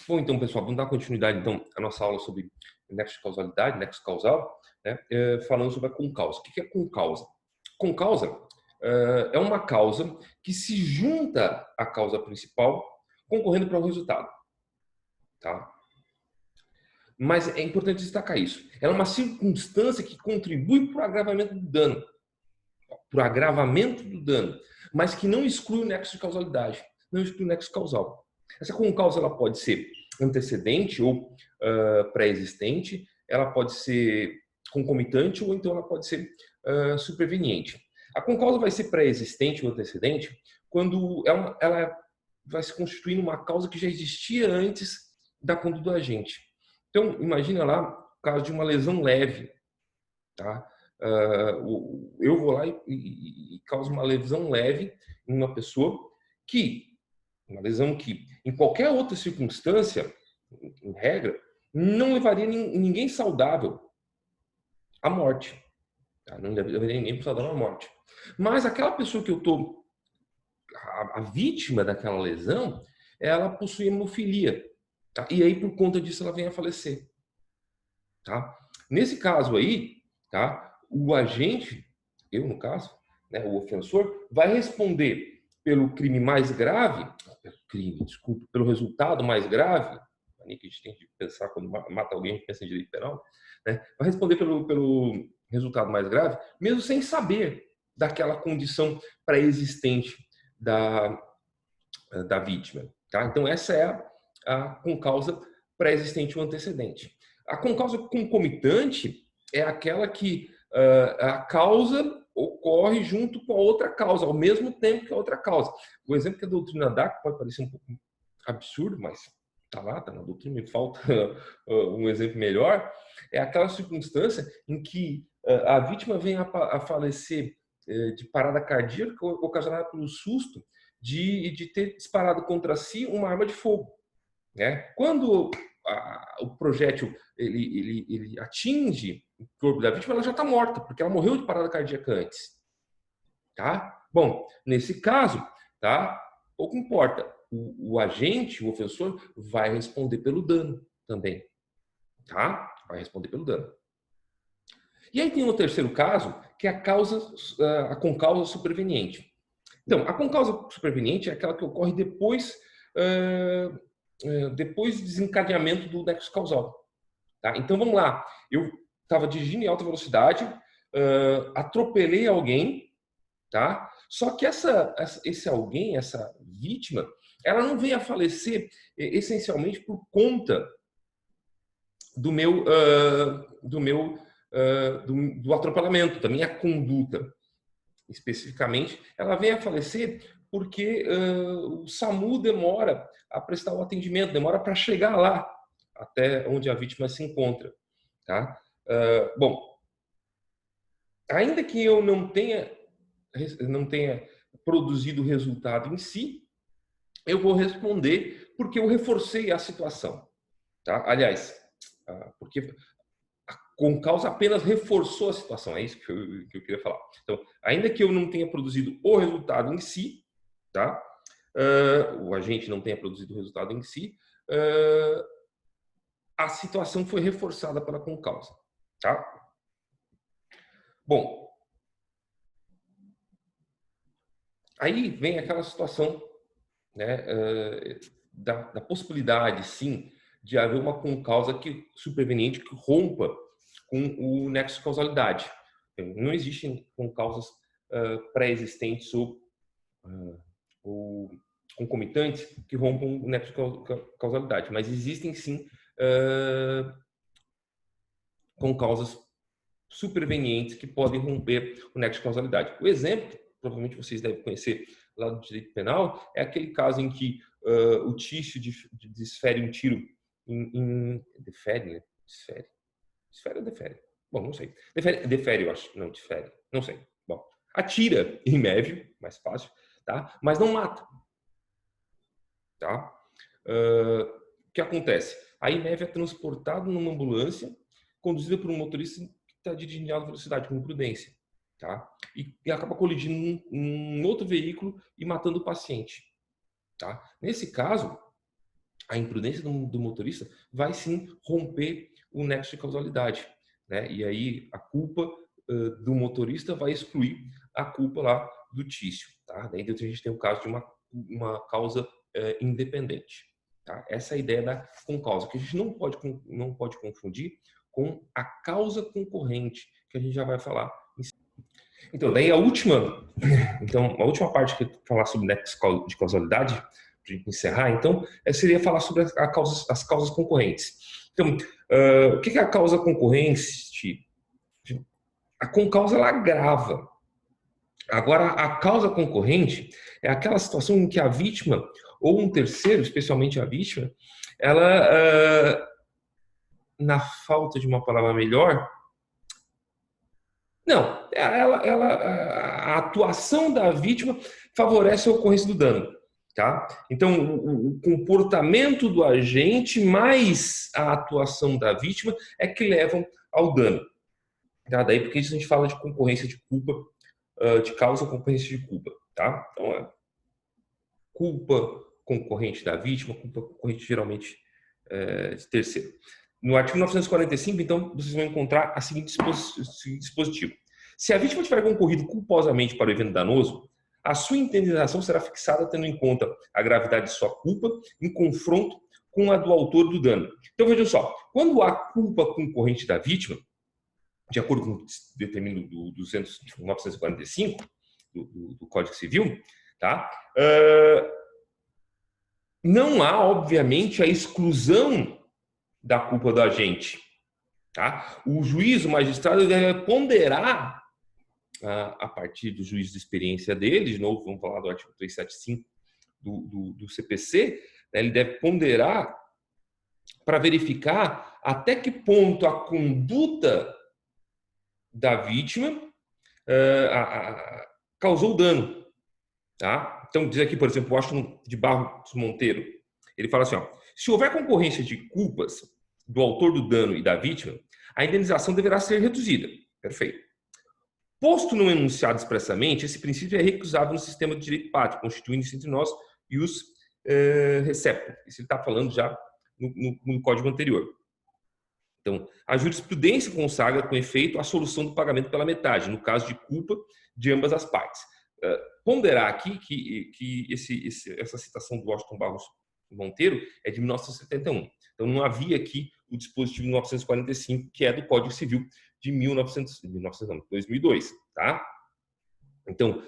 Bom, então, pessoal, vamos dar continuidade, então, à nossa aula sobre nexo de causalidade, nexo causal, né? Falando sobre a concausa. O que é concausa? Concausa é uma causa que se junta à causa principal, concorrendo para o resultado, tá? Mas é importante destacar isso. Ela é uma circunstância que contribui para o agravamento do dano, mas que não exclui o nexo de causalidade, não exclui o nexo causal. Essa concausa ela pode ser antecedente ou pré-existente, ela pode ser concomitante ou então ela pode ser superveniente. A concausa vai ser pré-existente ou antecedente quando ela vai se constituir numa causa que já existia antes da conduta do agente. Então, imagina lá o caso de uma lesão leve, tá? Eu vou lá e causo uma lesão leve em uma pessoa uma lesão que, em qualquer outra circunstância, em regra, não levaria ninguém saudável à morte. Tá? Não levaria ninguém saudável à morte. Mas aquela pessoa que eu estou, a vítima daquela lesão, ela possui hemofilia. Tá? E aí, por conta disso, ela vem a falecer. Tá? Nesse caso aí, tá? O agente, eu no caso, né, o ofensor, vai responder pelo crime mais grave, pelo resultado mais grave, que a gente tem que pensar quando mata alguém, a gente pensa em direito penal, né? Vai responder pelo resultado mais grave, mesmo sem saber daquela condição pré-existente da vítima. Tá? Então, essa é a concausa pré-existente ou antecedente. A concausa concomitante é aquela que a causa ocorre junto com a outra causa, ao mesmo tempo que a outra causa. O exemplo que a doutrina dá, que pode parecer um pouco absurdo, mas está lá, está na doutrina, me falta um exemplo melhor, é aquela circunstância em que a vítima vem a falecer de parada cardíaca ocasionada pelo susto de ter disparado contra si uma arma de fogo. Né? Quando o projétil ele atinge o corpo da vítima, ela já está morta, porque ela morreu de parada cardíaca antes. Tá? Bom, nesse caso, tá? Pouco importa. O agente, o ofensor, vai responder pelo dano também. Tá? Vai responder pelo dano. E aí tem um terceiro caso, que é a concausa superveniente. Então, a concausa superveniente é aquela que ocorre depois do desencadeamento do nexo causal. Tá? Então, vamos lá. Eu estava dirigindo em alta velocidade, atropelei alguém, tá? Só que esse alguém, essa vítima, ela não veio a falecer essencialmente por conta do atropelamento, da minha conduta. Especificamente, ela vem a falecer porque o SAMU demora a prestar o atendimento, demora para chegar lá, até onde a vítima se encontra. Tá? Bom, ainda que eu não tenha produzido o resultado em si, eu vou responder porque eu reforcei a situação. Tá? Aliás, porque a concausa apenas reforçou a situação, é isso que eu queria falar. Então, ainda que eu não tenha produzido o resultado em si, tá? O agente não tenha produzido o resultado em si, a situação foi reforçada pela concausa. Tá? Bom, aí vem aquela situação, né, da possibilidade, sim, de haver uma concausa superveniente que rompa com o nexo de causalidade. Não existem concausas pré-existentes ou concomitantes que rompam o nexo de causalidade, mas existem sim concausas supervenientes que podem romper o nexo de causalidade. O exemplo, que provavelmente vocês devem conhecer lá do direito penal, é aquele caso em que o Tício desfere um tiro defere, né? Desfere ou defere? Bom, não sei. Defere, eu acho. Não, desfere. Não sei. Bom, atira em Mévio, mais fácil, tá? Mas não mata. Tá? O que acontece? Aí Mévio é transportado numa ambulância, conduzida por um motorista que está dirigindo em alta velocidade, com imprudência. Tá? E acaba colidindo num outro veículo e matando o paciente. Tá? Nesse caso, a imprudência do motorista vai sim romper o nexo de causalidade, né? E aí a culpa do motorista vai excluir a culpa lá do Tício, tá? Daí a gente tem o caso de uma causa independente, tá? Essa é a ideia da concausa, que a gente não pode confundir com a causa concorrente, que a gente já vai falar. Então, daí a última parte que eu falar sobre nexo de causalidade, para a gente encerrar, então, seria falar sobre as causas concorrentes. Então, o que é a causa concorrente? A concausa, ela agrava. Agora, a causa concorrente é aquela situação em que a vítima ou um terceiro, especialmente a vítima, ela, na falta de uma palavra melhor, não, a atuação da vítima favorece a ocorrência do dano, tá? Então, o comportamento do agente mais a atuação da vítima é que levam ao dano. Tá? Daí porque isso a gente fala de concorrência de culpa, de causa concorrência de culpa, tá? Então, é culpa concorrente da vítima, culpa concorrente geralmente de terceiro. No artigo 945, então, vocês vão encontrar o seguinte dispositivo. Se a vítima tiver concorrido culposamente para o evento danoso, a sua indenização será fixada tendo em conta a gravidade de sua culpa em confronto com a do autor do dano. Então, vejam só, quando há culpa concorrente da vítima, de acordo com o determínio do 945 do Código Civil, tá? Não há, obviamente, a exclusão da culpa do agente. Tá? O juiz, o magistrado, deve ponderar, a partir do juízo de experiência dele, de novo, vamos falar do artigo 375 do CPC, né? Ele deve ponderar para verificar até que ponto a conduta da vítima causou dano. Tá? Então, diz aqui, por exemplo, o Washington de Barros Monteiro, ele fala assim, ó, se houver concorrência de culpas do autor do dano e da vítima, a indenização deverá ser reduzida. Perfeito. Posto no enunciado expressamente, esse princípio é recusável no sistema de direito pátrio, constituindo-se entre nós e os receptor. Isso ele está falando já no código anterior. Então, a jurisprudência consagra com efeito a solução do pagamento pela metade, no caso de culpa de ambas as partes. Ponderar aqui que essa citação do Washington Barros Monteiro é de 1971. Então, não havia aqui o dispositivo 945, que é do Código Civil de 2002. Tá? Então,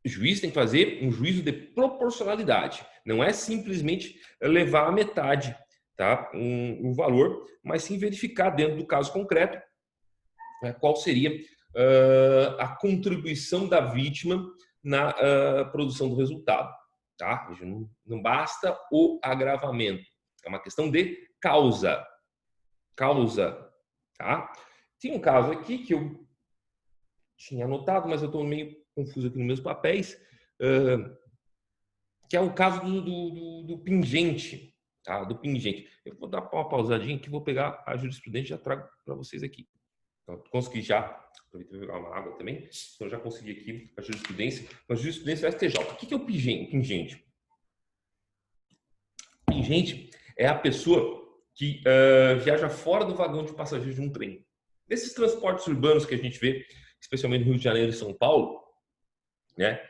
o juiz tem que fazer um juízo de proporcionalidade. Não é simplesmente levar a metade, tá? O valor, mas sim verificar dentro do caso concreto qual seria a contribuição da vítima na produção do resultado. Tá? Não basta o agravamento. É uma questão de causa. Tá? Tem um caso aqui que eu tinha anotado, mas eu estou meio confuso aqui nos meus papéis, que é o caso do pingente. Tá? Do pingente. Eu vou dar uma pausadinha aqui, vou pegar a jurisprudência e já trago para vocês aqui. Então, consegui já, aproveitei pegar uma água também, então já consegui aqui a jurisprudência. A jurisprudência do STJ. O que é o pingente? Pingente é a pessoa que viaja fora do vagão de passageiros de um trem. Desses transportes urbanos que a gente vê, especialmente no Rio de Janeiro e São Paulo, né?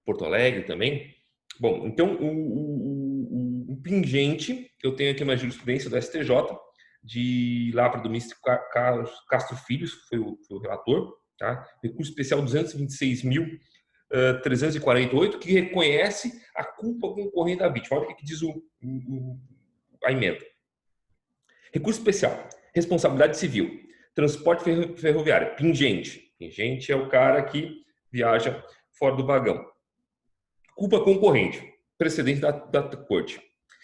Porto Alegre também. Bom, então o pingente, que eu tenho aqui uma jurisprudência do STJ, de Lavra do ministro Carlos Castro Filho, foi o relator, tá? Recurso especial 226.348, que reconhece a culpa concorrente da vítima. Olha o que diz a emenda. Recurso especial, responsabilidade civil, transporte ferroviário, pingente. Pingente é o cara que viaja fora do vagão. Culpa concorrente, precedente da corte.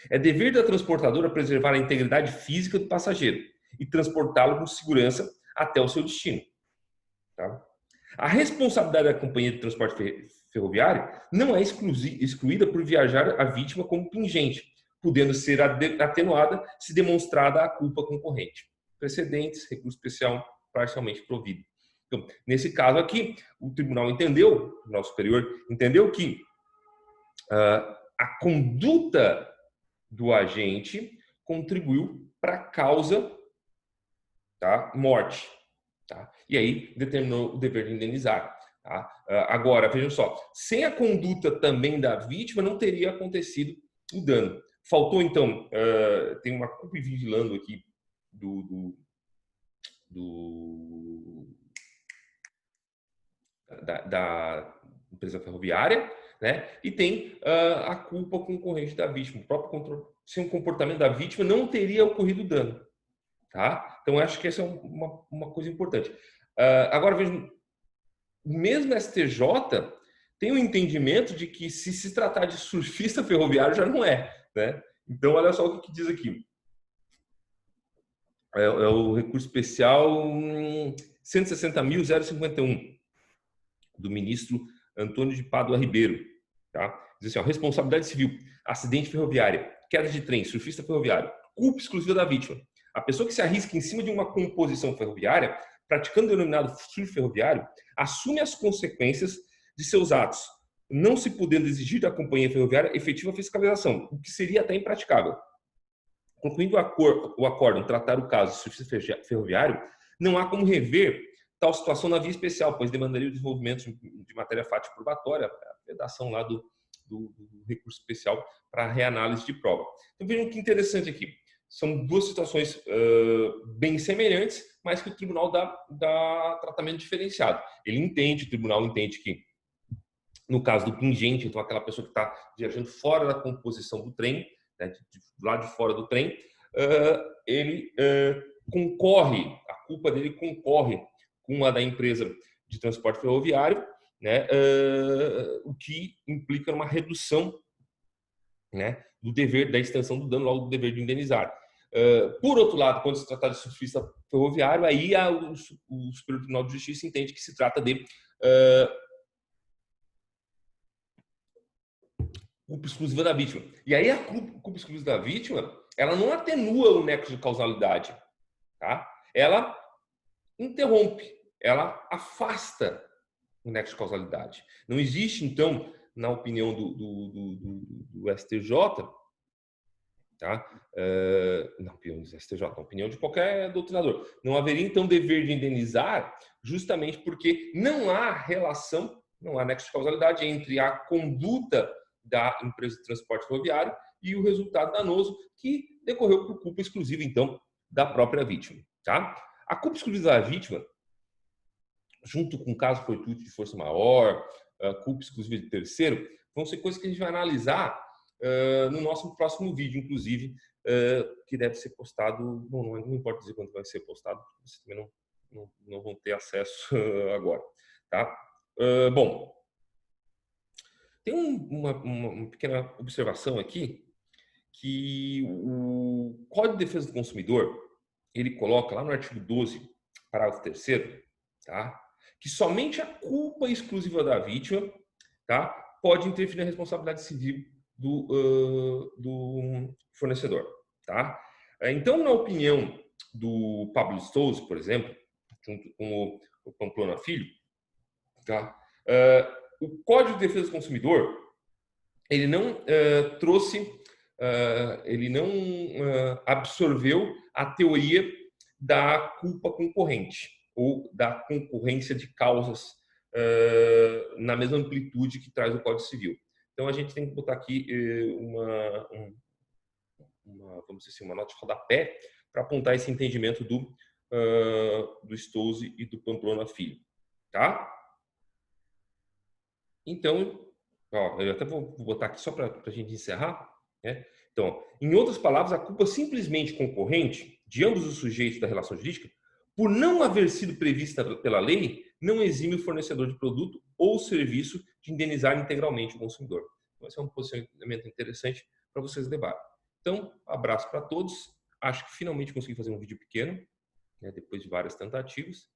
É dever da transportadora preservar a integridade física do passageiro e transportá-lo com segurança até o seu destino. Tá? A responsabilidade da companhia de transporte ferroviário não é excluída por viajar a vítima como pingente, podendo ser atenuada se demonstrada a culpa concorrente. Precedentes, recurso especial parcialmente provido. Então, nesse caso aqui, o tribunal entendeu, o Tribunal Superior entendeu que a conduta do agente contribuiu para a causa, tá? Morte. Tá? E aí determinou o dever de indenizar. Tá? Agora, vejam só, sem a conduta também da vítima, não teria acontecido o dano. Faltou, então, tem uma culpa vigilando aqui da empresa ferroviária, né? E tem a culpa concorrente da vítima. O próprio sem o comportamento da vítima não teria ocorrido dano. Tá? Então, acho que essa é uma coisa importante. Agora, vejam, o mesmo STJ tem o entendimento de que se tratar de surfista ferroviário já não é, né? Então, olha só o que diz aqui. É o recurso especial 160.051 do ministro Antônio de Pádua Ribeiro. Tá? Diz assim, ó, responsabilidade civil, acidente ferroviário, queda de trem, surfista ferroviário, culpa exclusiva da vítima. A pessoa que se arrisca em cima de uma composição ferroviária, praticando o denominado surf ferroviário, assume as consequências de seus atos, não se podendo exigir da companhia ferroviária efetiva fiscalização, o que seria até impraticável. Concluindo o acórdão tratar o caso de surfista ferroviário, não há como rever tal situação na via especial, pois demandaria o desenvolvimento de matéria fática probatória, a redação lá do recurso especial para reanálise de prova. Então vejam que interessante aqui. São duas situações bem semelhantes, mas que o tribunal dá tratamento diferenciado. O tribunal entende que, no caso do pingente, então aquela pessoa que está viajando fora da composição do trem, né, lá de fora do trem, ele concorre, a culpa dele concorre com a da empresa de transporte ferroviário, né, o que implica uma redução, né, do dever, da extensão do dano, logo do dever de indenizar. Por outro lado, quando se trata de surfista ferroviário, aí o Superior Tribunal de Justiça entende que se trata de culpa exclusiva da vítima. E aí a culpa exclusiva da vítima, ela não atenua o nexo de causalidade, tá? Ela interrompe, ela afasta o nexo de causalidade. Não existe, então, na opinião do STJ, tá? Na opinião do STJ, na opinião de qualquer doutrinador, não haveria, então, dever de indenizar, justamente porque não há relação, não há nexo de causalidade entre a conduta da empresa de transporte ferroviário e o resultado danoso que decorreu por culpa exclusiva, então, da própria vítima. Tá? A culpa exclusiva da vítima, junto com caso fortuito de força maior, culpa exclusiva de terceiro, vão ser coisas que a gente vai analisar no nosso próximo vídeo, inclusive, que deve ser postado, bom, não importa dizer quando vai ser postado, vocês também não vão ter acesso agora. Tá? Bom, tem uma pequena observação aqui, que o Código de Defesa do Consumidor, ele coloca lá no artigo 12, parágrafo 3º, tá? Que somente a culpa exclusiva da vítima, tá, pode interferir na responsabilidade civil do fornecedor. Tá? Então, na opinião do Pablo Stouze, por exemplo, junto com o Pamplona Filho, tá? O Código de Defesa do Consumidor, ele não ele não absorveu a teoria da culpa concorrente ou da concorrência de causas na mesma amplitude que traz o Código Civil. Então, a gente tem que botar aqui vamos dizer assim, uma nota de rodapé para apontar esse entendimento do Stouze e do Pamplona Filho. Tá? Então, eu até vou botar aqui só para a gente encerrar. Né? Então, em outras palavras, a culpa simplesmente concorrente de ambos os sujeitos da relação jurídica, por não haver sido prevista pela lei, não exime o fornecedor de produto ou serviço de indenizar integralmente o consumidor. Então, esse é um posicionamento interessante para vocês levarem. Então, abraço para todos. Acho que finalmente consegui fazer um vídeo pequeno, né, depois de várias tentativas.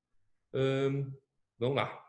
Vamos lá.